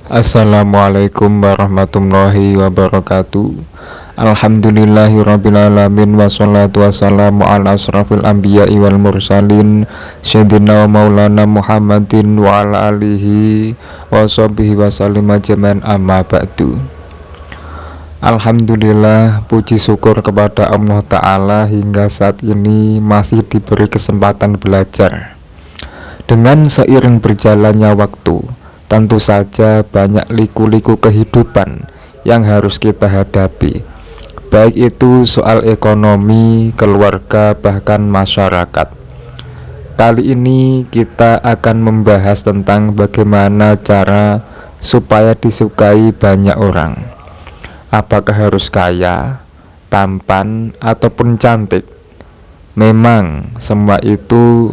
Assalamualaikum warahmatullahi wabarakatuh. Alhamdulillahirrabbilalamin. Wassalatu wassalamu ala asrafil anbiya'i wal mursalin Sayyidina wa maulana Muhammadin wa ala alihi wa sahbihi wa sallim ajmain, amma ba'du. Alhamdulillah, puji syukur kepada Allah Ta'ala hingga saat ini masih diberi kesempatan belajar. Dengan seiring berjalannya waktu, tentu saja banyak liku-liku kehidupan yang harus kita hadapi, baik itu soal ekonomi, keluarga, bahkan masyarakat. Kali ini kita akan membahas tentang bagaimana cara supaya disukai banyak orang. Apakah harus kaya, tampan, ataupun cantik? Memang semua itu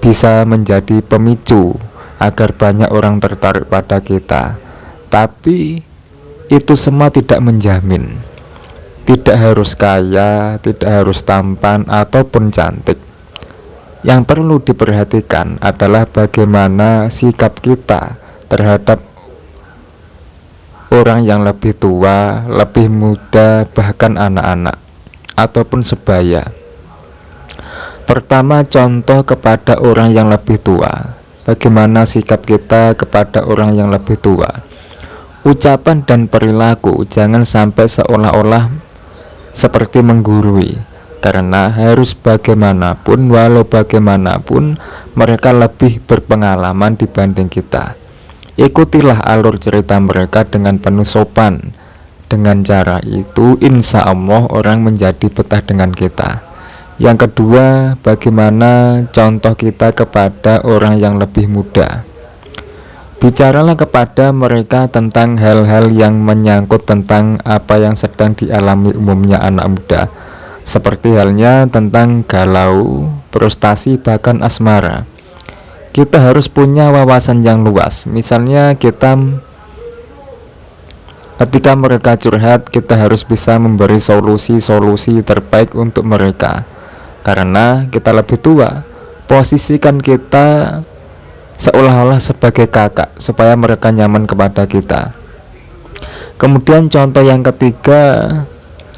bisa menjadi pemicu agar banyak orang tertarik pada kita, tapi itu semua tidak menjamin. Tidak harus kaya, tidak harus tampan ataupun cantik. Yang perlu diperhatikan adalah bagaimana sikap kita terhadap orang yang lebih tua, lebih muda, bahkan anak-anak ataupun sebaya. Pertama, contoh kepada orang yang lebih tua. Bagaimana sikap kita kepada orang yang lebih tua? Ucapan dan perilaku jangan sampai seolah-olah seperti menggurui, karena harus bagaimanapun, walau bagaimanapun mereka lebih berpengalaman dibanding kita. Ikutilah alur cerita mereka dengan penuh sopan. Dengan cara itu insya Allah orang menjadi betah dengan kita. Yang kedua, bagaimana contoh kita kepada orang yang lebih muda? Bicaralah kepada mereka tentang hal-hal yang menyangkut tentang apa yang sedang dialami umumnya anak muda, seperti halnya tentang galau, frustasi, bahkan asmara. Kita harus punya wawasan yang luas. Misalnya ketika mereka curhat, kita harus bisa memberi solusi-solusi terbaik untuk mereka. Karena kita lebih tua, posisikan kita seolah-olah sebagai kakak supaya mereka nyaman kepada kita. Kemudian contoh yang ketiga,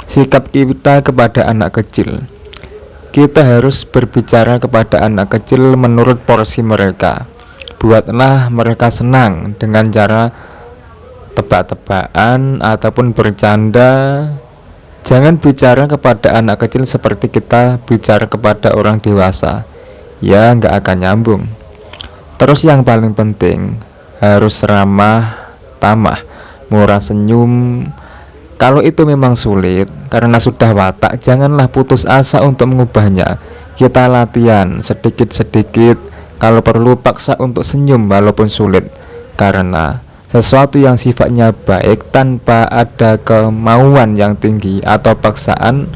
sikap kita kepada anak kecil. Kita harus berbicara kepada anak kecil menurut porsi mereka. Buatlah mereka senang dengan cara tebak-tebakan ataupun bercanda. Jangan bicara kepada anak kecil seperti kita bicara kepada orang dewasa, ya nggak akan nyambung. Terus yang paling penting, harus ramah, tamah, murah senyum. Kalau itu memang sulit, karena sudah watak, janganlah putus asa untuk mengubahnya. Kita latihan sedikit-sedikit, kalau perlu paksa untuk senyum walaupun sulit. Karena sesuatu yang sifatnya baik tanpa ada kemauan yang tinggi atau paksaan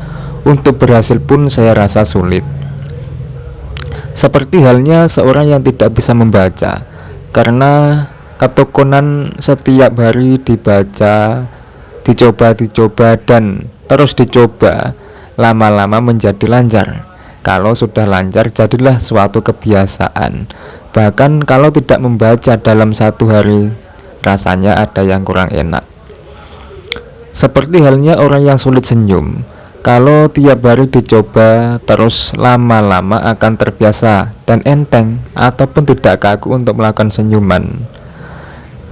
untuk berhasil pun saya rasa sulit. Seperti halnya seorang yang tidak bisa membaca, karena ketekunan setiap hari dibaca, dicoba dan terus dicoba, lama-lama menjadi lancar. Kalau sudah lancar, jadilah suatu kebiasaan. Bahkan kalau tidak membaca dalam satu hari, rasanya ada yang kurang enak. Seperti halnya orang yang sulit senyum, kalau tiap hari dicoba terus, lama-lama akan terbiasa dan enteng ataupun tidak kaku untuk melakukan senyuman.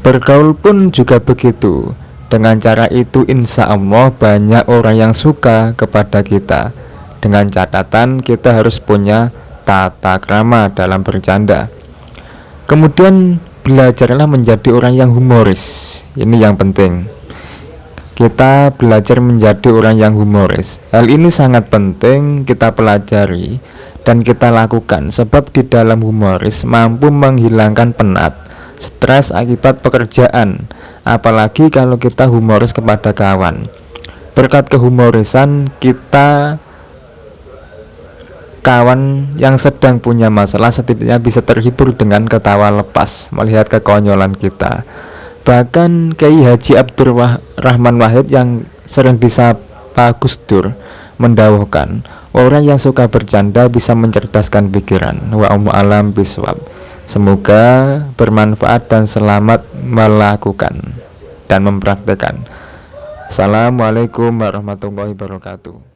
Bergaul pun juga begitu. Dengan cara itu insya Allah banyak orang yang suka kepada kita. Dengan catatan kita harus punya tata krama dalam bercanda. Kemudian belajarlah menjadi orang yang humoris. Ini yang penting. Kita belajar menjadi orang yang humoris. Hal ini sangat penting kita pelajari dan kita lakukan, sebab di dalam humoris mampu menghilangkan penat, stres akibat pekerjaan. Apalagi kalau kita humoris kepada kawan. Berkat kehumorisan kita, kawan yang sedang punya masalah setidaknya bisa terhibur dengan ketawa lepas melihat kekonyolan kita. Bahkan Kiai Haji Abdurrahman Wahid yang sering disapa Gus Dur mendawuhkan, orang yang suka bercanda bisa mencerdaskan pikiran. Wa alam biswab. Semoga bermanfaat dan selamat melakukan dan mempraktekkan. Assalamualaikum warahmatullahi wabarakatuh.